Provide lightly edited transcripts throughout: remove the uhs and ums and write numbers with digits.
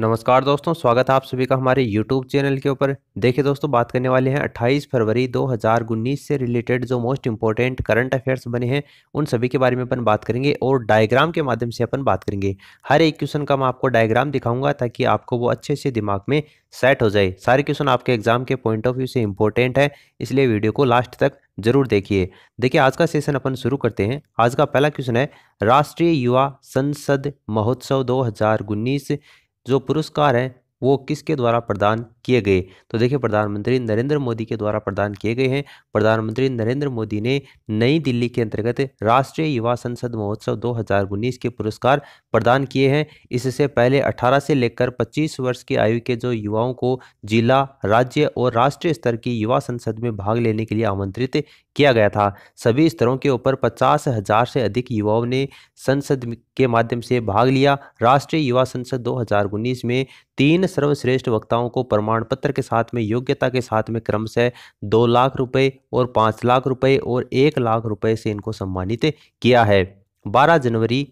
नमस्कार दोस्तों, स्वागत है आप सभी का हमारे YouTube चैनल के ऊपर। देखिए दोस्तों, बात करने वाले हैं 28 फरवरी 2019 से रिलेटेड जो मोस्ट इंपॉर्टेंट करंट अफेयर्स बने हैं उन सभी के बारे में अपन बात करेंगे और डायग्राम के माध्यम से अपन बात करेंगे। हर एक क्वेश्चन का मैं आपको डायग्राम दिखाऊंगा ताकि आपको वो अच्छे से दिमाग में सेट हो जाए। सारे क्वेश्चन आपके एग्जाम के पॉइंट ऑफ व्यू से इंपॉर्टेंट है, इसलिए वीडियो को लास्ट तक जरूर देखिए। देखिए, आज का सेशन अपन शुरू करते हैं। आज का पहला क्वेश्चन है, राष्ट्रीय युवा संसद महोत्सव 2019 जो पुरस्कार हैं वो किसके द्वारा प्रदान किए गए। तो देखिए, प्रधानमंत्री नरेंद्र मोदी के द्वारा प्रदान किए गए हैं। प्रधानमंत्री नरेंद्र मोदी ने नई दिल्ली के अंतर्गत राष्ट्रीय युवा संसद महोत्सव 2019 के पुरस्कार प्रदान किए हैं। इससे पहले 18 से लेकर 25 वर्ष की आयु के जो युवाओं को जिला, राज्य और राष्ट्रीय स्तर की युवा संसद में भाग लेने के लिए आमंत्रित किया गया था। सभी स्तरों के ऊपर 50,000 से अधिक युवाओं ने संसद के माध्यम से भाग लिया। राष्ट्रीय युवा संसद 2019 में 3 सर्वश्रेष्ठ वक्ताओं को प्रमाण पत्र के साथ में योग्यता के साथ में क्रमशः 2 लाख रुपए और 5 लाख रुपए और 1 लाख रुपए से इनको सम्मानित किया है। 12 जनवरी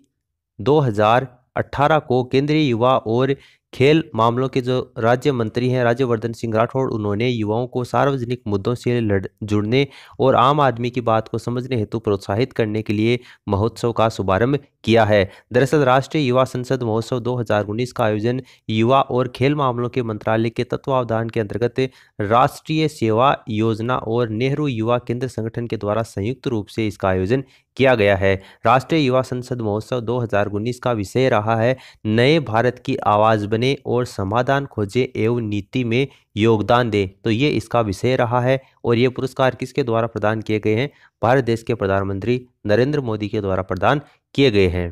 2018 को केंद्रीय युवा और खेल मामलों के जो राज्य मंत्री हैं राज्यवर्धन सिंह राठौड़, उन्होंने युवाओं को सार्वजनिक मुद्दों से जुड़ने और आम आदमी की बात को समझने हेतु प्रोत्साहित करने के लिए महोत्सव का शुभारंभ किया है। दरअसल राष्ट्रीय युवा संसद महोत्सव 2019 का आयोजन युवा और खेल मामलों के मंत्रालय के तत्वावधान के अंतर्गत राष्ट्रीय सेवा योजना और नेहरू युवा केंद्र संगठन के द्वारा संयुक्त रूप से इसका आयोजन किया गया है। राष्ट्रीय युवा संसद महोत्सव 2019 का विषय रहा है, नए भारत की आवाज बने और समाधान खोजे एवं नीति में योगदान दे। तो ये इसका विषय रहा है और ये पुरस्कार किसके द्वारा प्रदान किए गए हैं? भारत देश के प्रधानमंत्री नरेंद्र मोदी के द्वारा प्रदान किए गए हैं।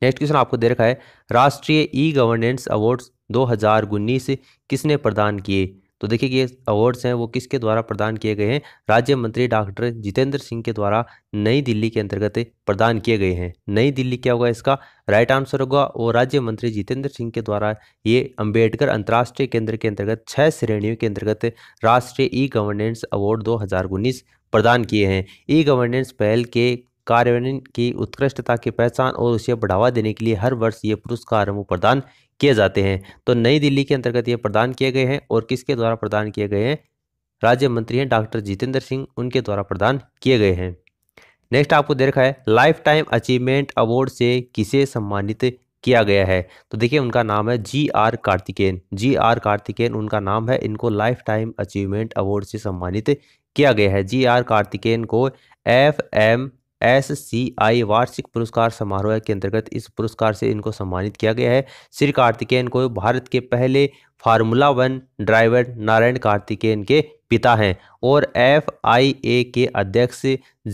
नेक्स्ट क्वेश्चन आपको दे रखा है, राष्ट्रीय ई गवर्नेंस अवार्ड्स 2019 किसने प्रदान किए। तो देखिए, ये अवार्ड्स हैं वो किसके द्वारा प्रदान किए गए हैं? राज्य मंत्री डॉक्टर जितेंद्र सिंह के द्वारा नई दिल्ली के अंतर्गत प्रदान किए गए हैं। नई दिल्ली क्या होगा इसका राइट आंसर होगा। और राज्य मंत्री जितेंद्र सिंह के द्वारा ये अंबेडकर अंतर्राष्ट्रीय केंद्र के अंतर्गत 6 श्रेणियों के अंतर्गत राष्ट्रीय ई गवर्नेंस अवार्ड 2019 प्रदान किए हैं। ई गवर्नेंस पहल के कार्यान्वयन की उत्कृष्टता की पहचान और उसे बढ़ावा देने के लिए हर वर्ष ये पुरस्कार वो प्रदान किए जाते हैं। तो नई दिल्ली के अंतर्गत ये प्रदान किए गए हैं और किसके द्वारा प्रदान किए गए हैं? राज्य मंत्री हैं डॉक्टर जितेंद्र सिंह, उनके द्वारा प्रदान किए गए हैं। नेक्स्ट आपको दे रखा है, लाइफ टाइम अचीवमेंट अवार्ड से किसे सम्मानित किया गया है। तो देखिए, उनका नाम है GR कार्तिकेयन। GR कार्तिकेयन उनका नाम है। इनको लाइफ टाइम अचीवमेंट अवार्ड से सम्मानित किया गया है। GR कार्तिकेयन को FMSCI वार्षिक पुरस्कार समारोह के अंतर्गत इस पुरस्कार से इनको सम्मानित किया गया है। श्री कार्तिकेयन को भारत के पहले फार्मूला 1 ड्राइवर नारायण कार्तिकेयन के पिता हैं और FIA के अध्यक्ष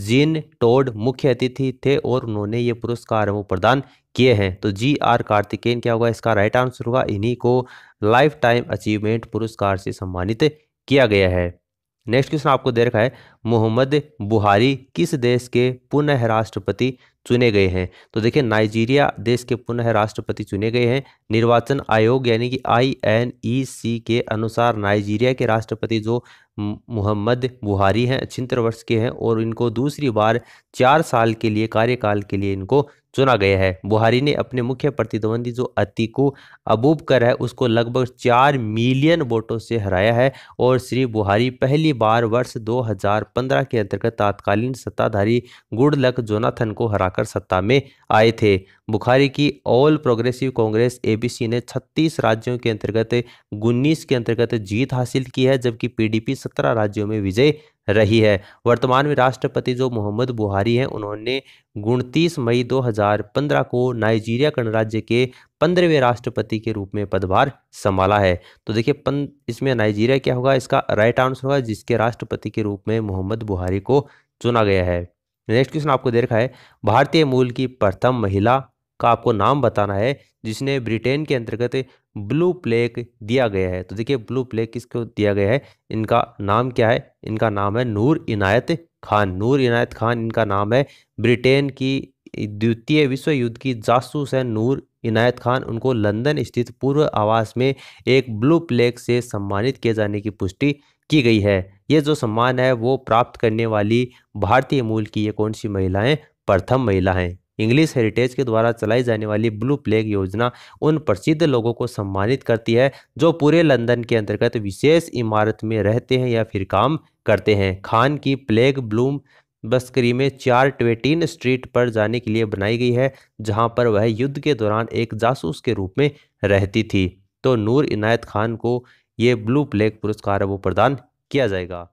जीन टोड मुख्य अतिथि थे और उन्होंने ये पुरस्कार वो प्रदान किए हैं। तो GR कार्तिकेयन क्या होगा इसका राइट आंसर होगा। इन्हीं को लाइफ टाइम अचीवमेंट पुरस्कार से सम्मानित किया गया है। नेक्स्ट क्वेश्चन आपको दे रखा है, मोहम्मद बुहारी किस देश के पुनः राष्ट्रपति चुने गए हैं। तो देखिए, नाइजीरिया देश के पुनः राष्ट्रपति चुने गए हैं। निर्वाचन आयोग यानी कि INEC के अनुसार नाइजीरिया के राष्ट्रपति जो मोहम्मद बुहारी हैं 76 वर्ष के हैं और इनको दूसरी बार 4 साल के लिए कार्यकाल के लिए इनको चुना गया है। बुहारी ने अपने मुख्य प्रतिद्वंदी जो अतीकू अबूबकर है उसको लगभग 4 मिलियन वोटों से हराया है और श्री बुहारी पहली बार वर्ष 2015 के अंतर्गत तत्कालीन सत्ताधारी गुडलक जोनाथन को हराकर सत्ता में आए थे। बुखारी की ऑल प्रोग्रेसिव कांग्रेस ABC ने 36 राज्यों के अंतर्गत 19 के अंतर्गत जीत हासिल की है, जबकि PDP 17 राज्यों में विजय रही है। वर्तमान में राष्ट्रपति जो मोहम्मद बुहारी हैं उन्होंने 29 मई 2015 को नाइजीरिया गणराज्य के 15वें राष्ट्रपति के रूप में पदभार संभाला है। तो देखिए, इसमें नाइजीरिया क्या होगा इसका राइट आंसर होगा, जिसके राष्ट्रपति के रूप में मोहम्मद बुहारी को चुना गया है। नेक्स्ट क्वेश्चन आपको दे रखा है, भारतीय मूल की प्रथम महिला का आपको नाम बताना है जिसने ब्रिटेन के अंतर्गत ब्लू प्लेग दिया गया है। तो देखिए, ब्लू प्लेग किसको दिया गया है, इनका नाम क्या है? इनका नाम है नूर इनायत खान। नूर इनायत खान इनका नाम है। ब्रिटेन की द्वितीय विश्व युद्ध की जासूस है नूर इनायत खान। उनको लंदन स्थित पूर्व आवास में एक ब्लू प्लेग से सम्मानित किए जाने की पुष्टि की गई है। ये जो सम्मान है वो प्राप्त करने वाली भारतीय मूल की ये कौन सी महिला है? प्रथम महिला है। इंग्लिश हेरिटेज के द्वारा चलाई जाने वाली ब्लू प्लेग योजना उन प्रसिद्ध लोगों को सम्मानित करती है जो पूरे लंदन के अंतर्गत विशेष इमारत में रहते हैं या फिर काम करते हैं। खान की प्लेग ब्लूम बस्करी में 4 ट्वेटीन स्ट्रीट पर जाने के लिए बनाई गई है, जहां पर वह युद्ध के दौरान एक जासूस के रूप में रहती थी। तो नूर इनायत खान को ये ब्लू प्लेग पुरस्कार है वो प्रदान किया जाएगा।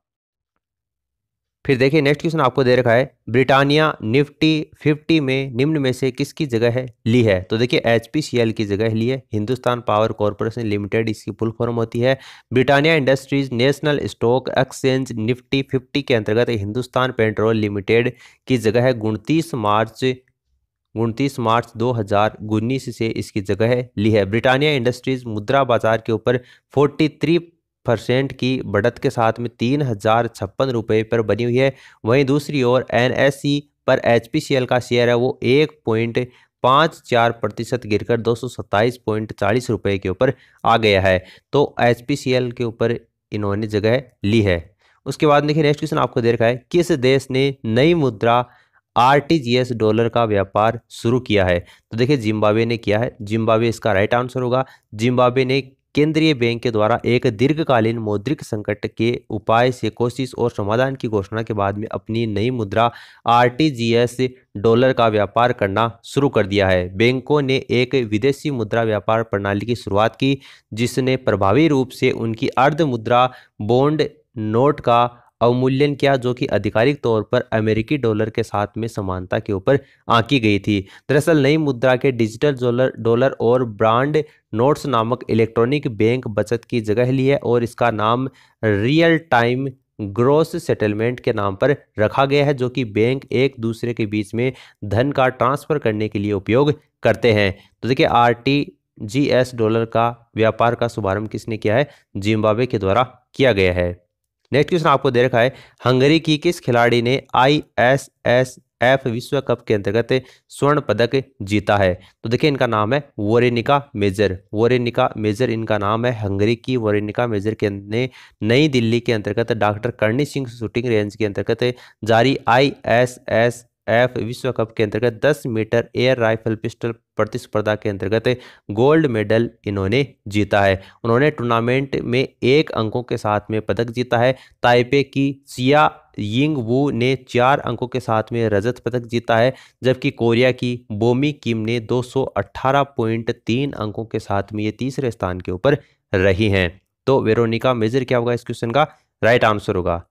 फिर देखिए नेक्स्ट क्वेश्चन आपको दे रखा है, ब्रिटानिया निफ्टी 50 में निम्न में से किसकी जगह है ली है। तो देखिए HPCL की जगह ली है, हिंदुस्तान पावर कॉरपोरेशन लिमिटेड इसकी फुल फॉर्म होती है। Britannia industries national stock exchange Nifty 50 के अंतर्गत हिंदुस्तान पेट्रोल लिमिटेड की जगह है 29 मार्च 2019 से इसकी जगह ली है। ब्रिटानिया इंडस्ट्रीज मुद्रा बाजार के ऊपर 43% की बढ़त के साथ में 3056 रुपये पर बनी हुई है। वहीं दूसरी ओर NSE पर HPCL का शेयर है वो 1.54% गिरकर 227.40 रुपये के ऊपर आ गया है। तो HPCL के ऊपर इन्होंने जगह ली है। उसके बाद देखिए नेक्स्ट क्वेश्चन आपको दे रखा है, किस देश ने नई मुद्रा RTGS डॉलर का व्यापार शुरू किया है। तो देखिए जिम्बाब्वे ने किया है, जिम्बाब्वे इसका राइट आंसर होगा। जिम्बाब्वे ने केंद्रीय बैंक के द्वारा एक दीर्घकालीन मौद्रिक संकट के उपाय से कोशिश और समाधान की घोषणा के बाद में अपनी नई मुद्रा RTGS डॉलर का व्यापार करना शुरू कर दिया है। बैंकों ने एक विदेशी मुद्रा व्यापार प्रणाली की शुरुआत की जिसने प्रभावी रूप से उनकी अर्ध मुद्रा बॉन्ड नोट का अवमूल्यन किया, जो कि आधिकारिक तौर पर अमेरिकी डॉलर के साथ में समानता के ऊपर आंकी गई थी। दरअसल नई मुद्रा के डिजिटल डॉलर और ब्रांड नोट्स नामक इलेक्ट्रॉनिक बैंक बचत की जगह ली है और इसका नाम रियल टाइम ग्रॉस सेटलमेंट के नाम पर रखा गया है, जो कि बैंक एक दूसरे के बीच में धन का ट्रांसफर करने के लिए उपयोग करते हैं। तो देखिए RTGS डॉलर का व्यापार का शुभारंभ किसने किया है, जिम्बाब्वे के द्वारा किया गया है। नेक्स्ट क्वेश्चन आपको दे रखा है, हंगरी की किस खिलाड़ी ने ISSF विश्व कप के अंतर्गत स्वर्ण पदक जीता है। तो देखिए इनका नाम है वोरेनिका मेजर। वोरेनिका मेजर इनका नाम है। हंगरी की वोरेनिका मेजर के ने नई दिल्ली के अंतर्गत doctor Karni Singh shooting range के अंतर्गत जारी ISSF विश्व कप के अंतर्गत 10 मीटर एयर राइफल पिस्टल प्रतिस्पर्धा के अंतर्गत गोल्ड मेडल इन्होंने जीता है। उन्होंने टूर्नामेंट में 1 अंकों के साथ में पदक जीता है। ताइपे की सिया यिंग वू ने 4 अंकों के साथ में रजत पदक जीता है, जबकि कोरिया की बोमी किम ने 218.3 अंकों के साथ में ये तीसरे स्थान के ऊपर रही हैं। तो वेरोनिका मेजर क्या होगा इस क्वेश्चन का राइट आंसर होगा।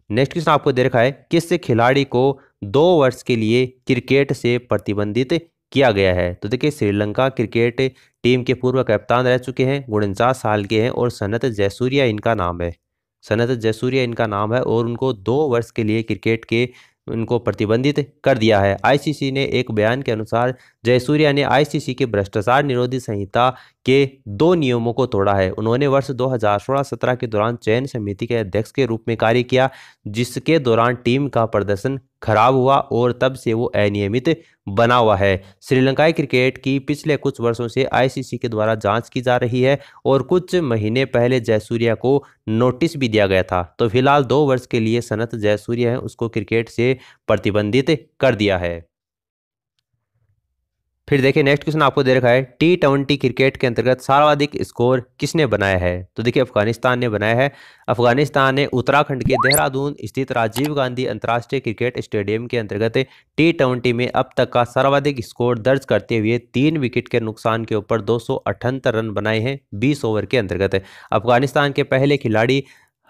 नेक्स्ट क्वेश्चन आपको दे रखा है, किस खिलाड़ी को 2 वर्ष के लिए क्रिकेट से प्रतिबंधित किया गया है। तो देखिए श्रीलंका क्रिकेट टीम के पूर्व कप्तान रह चुके हैं, 49 साल के हैं और सनत जयसूर्या इनका नाम है। सनत जयसूर्या इनका नाम है और उनको 2 वर्ष के लिए क्रिकेट के उनको प्रतिबंधित कर दिया है। ICC ने एक बयान के अनुसार जयसूर्या ने ICC के भ्रष्टाचार निरोधी संहिता के 2 नियमों को तोड़ा है। उन्होंने वर्ष 2016-17 के दौरान चयन समिति के अध्यक्ष के रूप में कार्य किया, जिसके दौरान टीम का प्रदर्शन खराब हुआ और तब से वो अनियमित बना हुआ है। श्रीलंकाई क्रिकेट की पिछले कुछ वर्षों से ICC के द्वारा जांच की जा रही है और कुछ महीने पहले जयसूर्या को नोटिस भी दिया गया था। तो फिलहाल 2 वर्ष के लिए सनत जयसूर्या है उसको क्रिकेट से प्रतिबंधित कर दिया है। फिर देखिए नेक्स्ट क्वेश्चन आपको दे रखा है, T20 क्रिकेट के अंतर्गत सर्वाधिक स्कोर किसने बनाया है। तो देखिए अफगानिस्तान ने बनाया है। अफगानिस्तान ने उत्तराखंड के देहरादून स्थित राजीव गांधी अंतर्राष्ट्रीय क्रिकेट स्टेडियम के अंतर्गत T20 में अब तक का सर्वाधिक स्कोर दर्ज करते हुए 3 विकेट के नुकसान के ऊपर 278 रन बनाए हैं 20 ओवर के अंतर्गत। अफगानिस्तान के पहले खिलाड़ी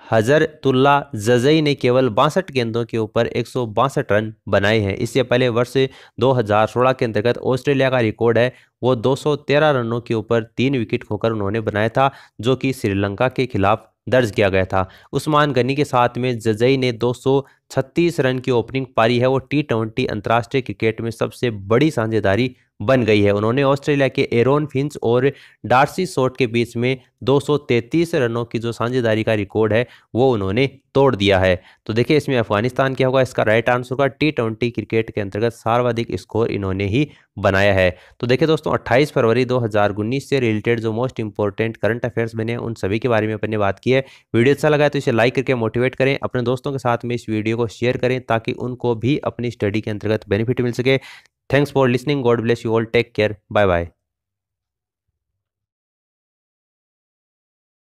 हजरतुल्ला जजई ने केवल 62 गेंदों के ऊपर 162 रन बनाए हैं। इससे पहले वर्ष 2016 के अंतर्गत ऑस्ट्रेलिया का रिकॉर्ड है वो 213 रनों के ऊपर 3 विकेट खोकर उन्होंने बनाया था, जो कि श्रीलंका के खिलाफ दर्ज किया गया था। उस्मान गनी के साथ में जजई ने 236 रन की ओपनिंग पारी है वो T20 अंतर्राष्ट्रीय क्रिकेट में सबसे बड़ी साझेदारी बन गई है। उन्होंने ऑस्ट्रेलिया के एरोन फिंच और डार्सी शॉट के बीच में 233 रनों की जो साझेदारी का रिकॉर्ड है वो उन्होंने तोड़ दिया है। तो देखिए इसमें अफगानिस्तान क्या होगा, इसका राइट आंसर होगा T20 क्रिकेट के अंतर्गत सर्वाधिक स्कोर इन्होंने ही बनाया है। तो देखिए दोस्तों 28 फरवरी 2019 से रिलेटेड जो मोस्ट इंपॉर्टेंट करंट अफेयर्स बने हैं उन सभी के बारे में अपन ने बात की है। वीडियो अच्छा लगा है तो इसे लाइक करके मोटिवेट करें, अपने दोस्तों के साथ में इस वीडियो को शेयर करें ताकि उनको भी अपनी स्टडी के अंतर्गत बेनिफिट मिल सके। Thanks for listening, God bless you all, take care, bye bye.